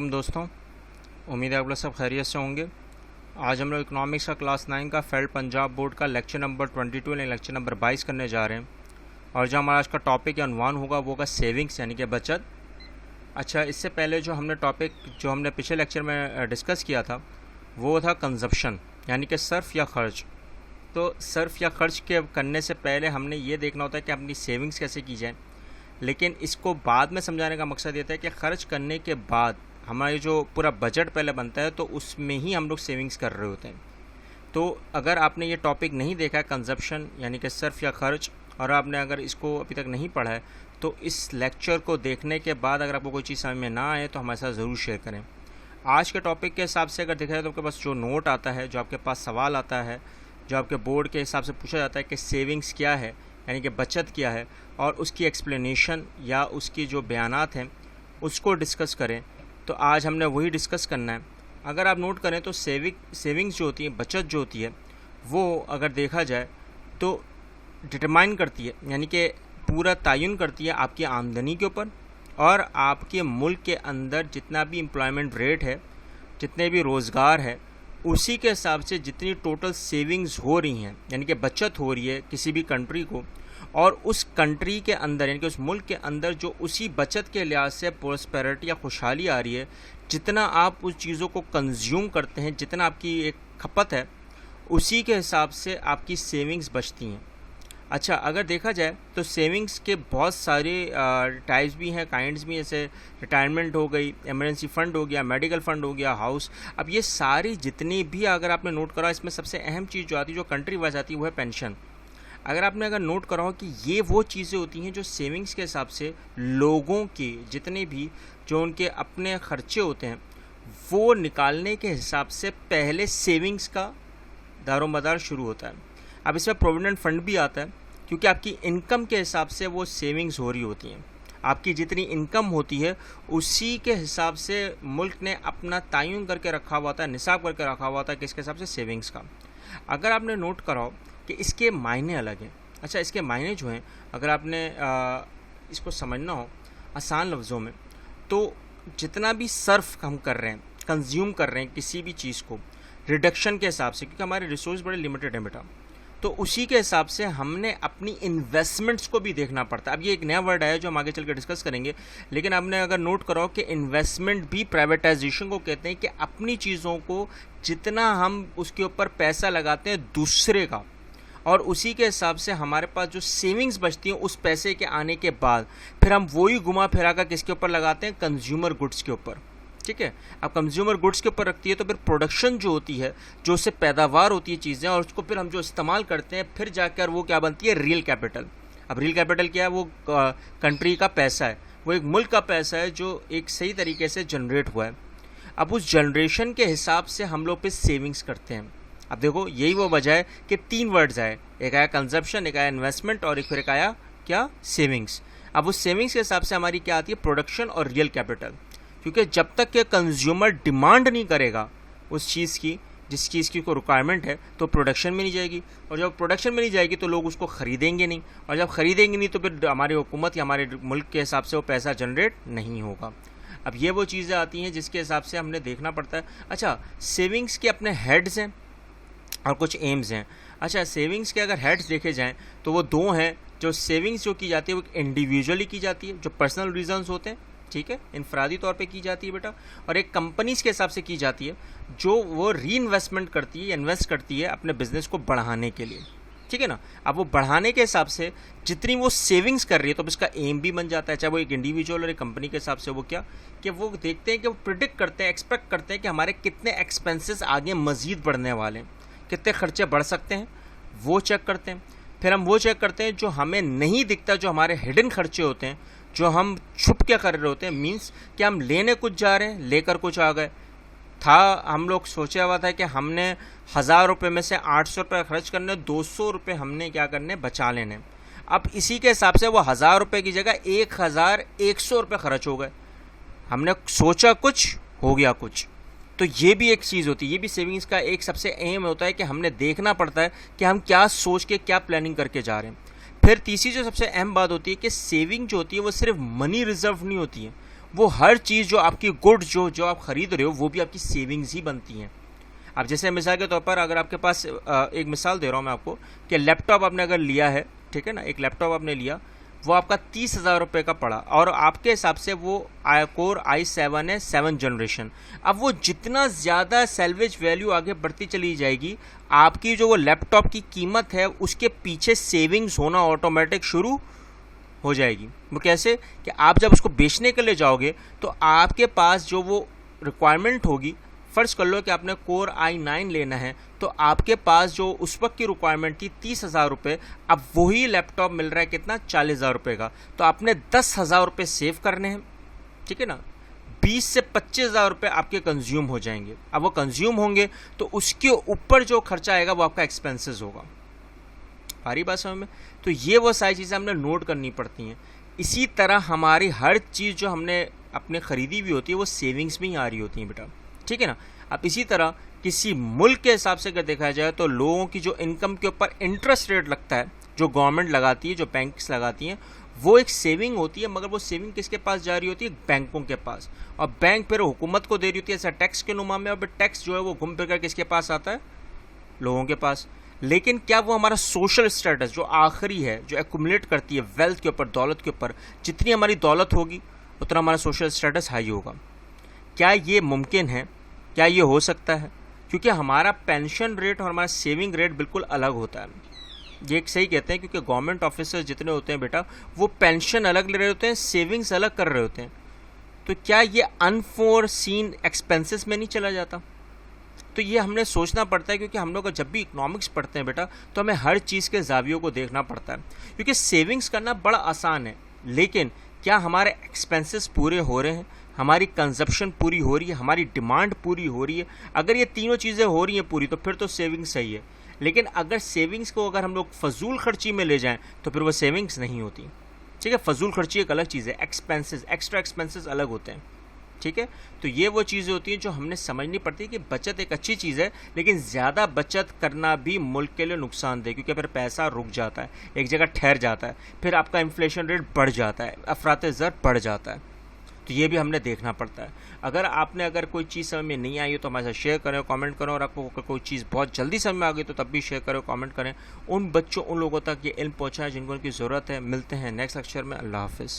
दोस्तों, उम्मीद है आप लोग सब खैरियत से होंगे। आज हम लोग इकोनॉमिक्स का क्लास 9 का फेल्ड पंजाब बोर्ड का लेक्चर नंबर 22 यानी लेक्चर नंबर 22 करने जा रहे हैं। और जो हमारा आज का टॉपिक या अनवान होगा वो होगा सेविंग्स यानी कि बचत। अच्छा, इससे पहले जो हमने पिछले लेक्चर में डिस्कस किया था वो था कंजप्शन यानी कि सर्फ या खर्च। तो सर्फ या खर्च के करने से पहले हमने ये देखना होता है कि अपनी सेविंग्स कैसे की जाए, लेकिन इसको बाद में समझाने का मकसद ये था कि खर्च करने के बाद हमारा जो पूरा बजट पहले बनता है तो उसमें ही हम लोग सेविंग्स कर रहे होते हैं। तो अगर आपने ये टॉपिक नहीं देखा है कंजप्शन यानी कि सर्फ या खर्च, और आपने अगर इसको अभी तक नहीं पढ़ा है तो इस लेक्चर को देखने के बाद अगर आपको कोई चीज़ समझ में ना आए तो हमारे साथ ज़रूर शेयर करें। आज के टॉपिक के हिसाब से अगर देखा जाए तो आपके पास जो नोट आता है, जो आपके पास सवाल आता है, जो आपके बोर्ड के हिसाब से पूछा जाता है कि सेविंग्स क्या है यानी कि बचत क्या है, और उसकी एक्सप्लेनेशन या उसकी जो बयानात हैं उसको डिस्कस करें, तो आज हमने वही डिस्कस करना है। अगर आप नोट करें तो सेविंग्स जो होती है, बचत जो होती है, वो अगर देखा जाए तो डिटरमाइन करती है यानी कि पूरा तयन करती है आपकी आमदनी के ऊपर और आपके मुल्क के अंदर जितना भी एम्प्लॉयमेंट रेट है, जितने भी रोज़गार है, उसी के हिसाब से जितनी टोटल सेविंग्स हो रही हैं यानी कि बचत हो रही है किसी भी कंट्री को, और उस कंट्री के अंदर यानी कि उस मुल्क के अंदर जो उसी बचत के लिहाज से प्रोस्पेरिटी या खुशहाली आ रही है, जितना आप उस चीज़ों को कंज्यूम करते हैं, जितना आपकी एक खपत है, उसी के हिसाब से आपकी सेविंग्स बचती हैं। अच्छा, अगर देखा जाए तो सेविंग्स के बहुत सारे टाइप्स भी हैं, काइंड्स भी, जैसे रिटायरमेंट हो गई, इमरजेंसी फ़ंड हो गया, मेडिकल फ़ंड हो गया, हाउस। अब ये सारी जितनी भी अगर आपने नोट करा, इसमें सबसे अहम चीज़ जो आती है, जो कंट्री वाइज आती है, वो है पेंशन। अगर नोट करा हो कि ये वो चीज़ें होती हैं जो सेविंग्स के हिसाब से लोगों के जितने भी जो उनके अपने खर्चे होते हैं वो निकालने के हिसाब से पहले सेविंग्स का दारोमदार शुरू होता है। अब इसमें प्रोविडेंट फंड भी आता है क्योंकि आपकी इनकम के हिसाब से वो सेविंग्स हो रही होती हैं। आपकी जितनी इनकम होती है उसी के हिसाब से मुल्क ने अपना तयन करके रखा हुआ था, निसाब करके रखा हुआ था किसके हिसाब से, सेविंग्स का। अगर आपने नोट कराओ कि इसके मायने अलग हैं। अच्छा, इसके मायने जो हैं अगर आपने इसको समझना हो आसान लफ्ज़ों में, तो जितना भी सर्फ हम कर रहे हैं, कंज्यूम कर रहे हैं किसी भी चीज़ को रिडक्शन के हिसाब से, क्योंकि हमारे रिसोर्स बड़े लिमिटेड हैं बेटा, तो उसी के हिसाब से हमने अपनी इन्वेस्टमेंट्स को भी देखना पड़ता है। अब ये एक नया वर्ड है जो हम आगे चल कर डिस्कस करेंगे, लेकिन आपने अगर नोट करो कि इन्वेस्टमेंट भी प्राइवेटाइजेशन को कहते हैं कि अपनी चीज़ों को जितना हम उसके ऊपर पैसा लगाते हैं दूसरे का, और उसी के हिसाब से हमारे पास जो सेविंग्स बचती हैं उस पैसे के आने के बाद फिर हम वही घुमा फिरा कर किसके ऊपर लगाते हैं, कंज्यूमर गुड्स के ऊपर। ठीक है, अब कंज्यूमर गुड्स के ऊपर रखती है तो फिर प्रोडक्शन जो होती है, जो उससे पैदावार होती है चीज़ें, और उसको फिर हम जो इस्तेमाल करते हैं, फिर जाकर वो क्या बनती है, रियल कैपिटल। अब रियल कैपिटल क्या है, वो कंट्री का पैसा है, वो एक मुल्क का पैसा है जो एक सही तरीके से जनरेट हुआ है। अब उस जनरेशन के हिसाब से हम लोग फिर सेविंग्स करते हैं। अब देखो, यही वो वजह है कि 3 वर्ड्स आए, एक आया कंजप्शन, एक आया इन्वेस्टमेंट, और एक आया क्या, सेविंग्स। अब उस सेविंग्स के हिसाब से हमारी क्या आती है, प्रोडक्शन और रियल कैपिटल। क्योंकि जब तक के कंज्यूमर डिमांड नहीं करेगा उस चीज़ की, जिस चीज़ की को रिक्वायरमेंट है, तो प्रोडक्शन में नहीं जाएगी, और जब प्रोडक्शन में नहीं जाएगी तो लोग उसको ख़रीदेंगे नहीं, और जब ख़रीदेंगे नहीं तो फिर हमारी हुकूमत या हमारे मुल्क के हिसाब से वो पैसा जनरेट नहीं होगा। अब ये वो चीज़ें आती हैं जिसके हिसाब से हमने देखना पड़ता है। अच्छा, सेविंग्स के अपने हेड्स हैं और कुछ एम्स हैं। अच्छा, सेविंग्स के अगर हेड्स देखे जाएँ तो वो 2 हैं। जो सेविंग्स जो की जाती है वो इंडिविजुअली की जाती है, जो पर्सनल रीजंस होते हैं, ठीक है, इनफरादी तौर पे की जाती है बेटा, और एक कंपनीज के हिसाब से की जाती है जो वो री इन्वेस्टमेंट करती है, इन्वेस्ट करती है अपने बिजनेस को बढ़ाने के लिए। ठीक है ना। अब वो बढ़ाने के हिसाब से जितनी वो सेविंग्स कर रही है तो अब इसका एम भी बन जाता है, चाहे वो एक इंडिविजुअल और एक कंपनी के हिसाब से। वो क्या कि वो देखते हैं कि वो प्रिडिक्ट करते हैं, एक्सपेक्ट करते हैं कि हमारे कितने एक्सपेंसेस आगे मज़ीद बढ़ने वाले हैं, कितने खर्चे बढ़ सकते हैं, वो चेक करते हैं। फिर हम वो चेक करते हैं जो हमें नहीं दिखता, जो हमारे हिडन खर्चे होते हैं, जो हम छुप के कर रहे होते हैं। मींस कि हम लेने कुछ जा रहे हैं, लेकर कुछ आ गए। हम लोग सोचा हुआ था कि हमने 1000 रुपये में से 800 रुपये खर्च करने, 200 रुपये हमने क्या करने, बचा लेने। अब इसी के हिसाब से वो 1000 रुपये की जगह 1100 रुपये खर्च हो गए। हमने सोचा कुछ, हो गया कुछ। तो ये भी एक चीज़ होती है, ये भी सेविंग्स का एक सबसे एम होता है कि हमने देखना पड़ता है कि हम क्या सोच के क्या प्लानिंग करके जा रहे हैं। फिर तीसरी जो सबसे अहम बात होती है कि सेविंग जो होती है वो सिर्फ मनी रिजर्व नहीं होती है, वो हर चीज़ जो आपकी गुड जो आप खरीद रहे हो वो भी आपकी सेविंग्स ही बनती हैं। अब जैसे मिसाल के तौर पर अगर आपके पास एक मिसाल दे रहा हूँ मैं आपको कि लैपटॉप आपने अगर लिया है, ठीक है ना, एक लैपटॉप आपने लिया, वो आपका 30,000 रुपये का पड़ा और आपके हिसाब से वो कोर i7 है 7th जनरेशन। अब वो जितना ज़्यादा सैल्वेज वैल्यू आगे बढ़ती चली जाएगी, आपकी जो वो लैपटॉप की कीमत है उसके पीछे सेविंग्स होना ऑटोमेटिक शुरू हो जाएगी। वो कैसे कि आप जब उसको बेचने के लिए जाओगे तो आपके पास जो वो रिक्वायरमेंट होगी, फ़र्ज़ कर लो कि आपने कोर i9 लेना है, तो आपके पास जो उस वक्त की रिक्वायरमेंट थी 30,000 रुपये, अब वही लैपटॉप मिल रहा है कितना, 40,000 रुपये का। तो आपने 10,000 रुपये सेव करने हैं, ठीक है ना। 20 से 25,000 रुपये आपके कंज्यूम हो जाएंगे। अब वो कंज्यूम होंगे तो उसके ऊपर जो खर्चा आएगा वो आपका एक्सपेंसेस होगा। आ रही बात समझ में? तो ये वो सारी चीज़ें हमने नोट करनी पड़ती हैं। इसी तरह हमारी हर चीज़ जो हमने अपने ख़रीदी भी होती है वो सेविंग्स में ही आ रही होती हैं बेटा, ठीक है ना। अब इसी तरह किसी मुल्क के हिसाब से अगर देखा जाए तो लोगों की जो इनकम के ऊपर इंटरेस्ट रेट लगता है, जो गवर्नमेंट लगाती है, जो बैंक्स लगाती हैं, वो एक सेविंग होती है, मगर वो सेविंग किसके पास जा रही होती है, बैंकों के पास। और बैंक फिर हुकूमत को दे रही होती है ऐसा टैक्स के नुमा में, और फिर टैक्स जो है वो घूम फिर कर किसके पास आता है, लोगों के पास। लेकिन क्या वो हमारा सोशल स्टेटस जो आखिरी है, जो एक्यूमुलेट करती है वेल्थ के ऊपर, दौलत के ऊपर, जितनी हमारी दौलत होगी उतना हमारा सोशल स्टेटस हाई होगा। क्या ये मुमकिन है? क्या ये हो सकता है? क्योंकि हमारा पेंशन रेट और हमारा सेविंग रेट बिल्कुल अलग होता है। ये एक सही कहते हैं, क्योंकि गवर्नमेंट ऑफिसर्स जितने होते हैं बेटा, वो पेंशन अलग ले रहे होते हैं, सेविंग्स अलग कर रहे होते हैं। तो क्या ये अनफोरसीन एक्सपेंसेस में नहीं चला जाता? तो ये हमने सोचना पड़ता है, क्योंकि हम लोग जब भी इकोनॉमिक्स पढ़ते हैं बेटा, तो हमें हर चीज़ के जावियों को देखना पड़ता है। क्योंकि सेविंग्स करना बड़ा आसान है, लेकिन क्या हमारे एक्सपेंसेस पूरे हो रहे हैं, हमारी कंजप्शन पूरी हो रही है, हमारी डिमांड पूरी हो रही है? अगर ये तीनों चीज़ें हो रही हैं पूरी, तो फिर तो सेविंग्स सही है। लेकिन अगर सेविंग्स को अगर हम लोग फजूल खर्ची में ले जाएं तो फिर वो सेविंग्स नहीं होती, ठीक है। फजूल खर्ची एक अलग चीज़ है, एक्सपेंसेस, एक्स्ट्रा एक्सपेंसेस अलग होते हैं, ठीक है। तो ये वो चीज़ें होती हैं जो हमने समझनी पड़ती है कि बचत एक अच्छी चीज़ है, लेकिन ज़्यादा बचत करना भी मुल्क के लिए नुकसानदेह, क्योंकि फिर पैसा रुक जाता है, एक जगह ठहर जाता है, फिर आपका इन्फ्लेशन रेट बढ़ जाता है, अफरात ज़र बढ़ जाता है। तो ये भी हमने देखना पड़ता है। अगर कोई चीज़ समझ में नहीं आई हो तो हमारे साथ शेयर करें, कमेंट करें, और आपको कोई चीज़ बहुत जल्दी समझ में आ गई तो तब भी शेयर करें, कमेंट करें। उन बच्चों, उन लोगों तक ये इल्म पहुँचाएं जिनको उनकी ज़रूरत है। मिलते हैं नेक्स्ट लेक्चर में। अल्लाह हाफ़िज़।